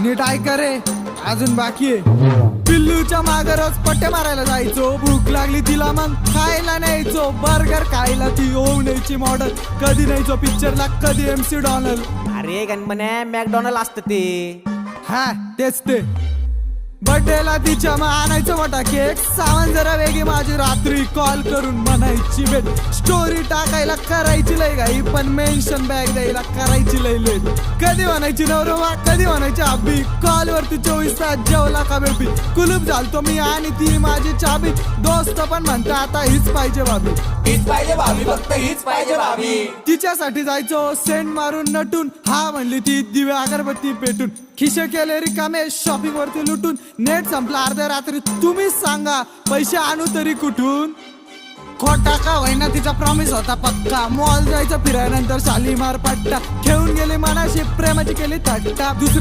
नीट ऐका रे, अजून बाकी आहे. पिल्लूच्या मागे रोज पट्टे मारायला जायचो, भूक लागली तिला मग खायला न्यायचो. बर्गर खायला ती होऊ न्यायची मॉडल, कधी न्यायचो पिक्चरला, कधी MC डॉनल. अरे गणपण्या मॅकडॉनल्ड असतं ते. हा तेच ते. बर्थडेला तिच्या मग आणायचं मोठा केक, सामान जरा वेगळी माझी, रात्री कॉल करून म्हणायची भेट. स्टोरी टाकायला करायची लय घाई, पण मेन्शन बॅग द्यायला करायची लय लेट. कधी म्हणायची नवरोबा, कधी म्हणायची अब्बी, कॉल वरती 24 तास जेवला का बेबी. कुलूप झालतो मी आणि ती माझी चाबी, दोस्त पण म्हणता आता हीच पाहिजे भाभी. हीच पाहिजे भाभी, फक्त हीच पाहिजे भाभी. तिच्यासाठी जायचो सेंट मारून नटून, हा म्हणली ती दिवे अगरबत्ती पेटून. खिशे केले रिकामे शॉपिंग वरती लुटून, नेट संपला अर्ध्या रात्री, तुम्हीच सांगा पैसे आणू तरी कुठून. खोटा का होईना तिचा प्रॉमिस होता पक्का, मॉल जायचं फिरायनंतर शालीमार पट्टा. घेऊन गेली मनाशी प्रेमाची केली थट्टा. दुसऱ्या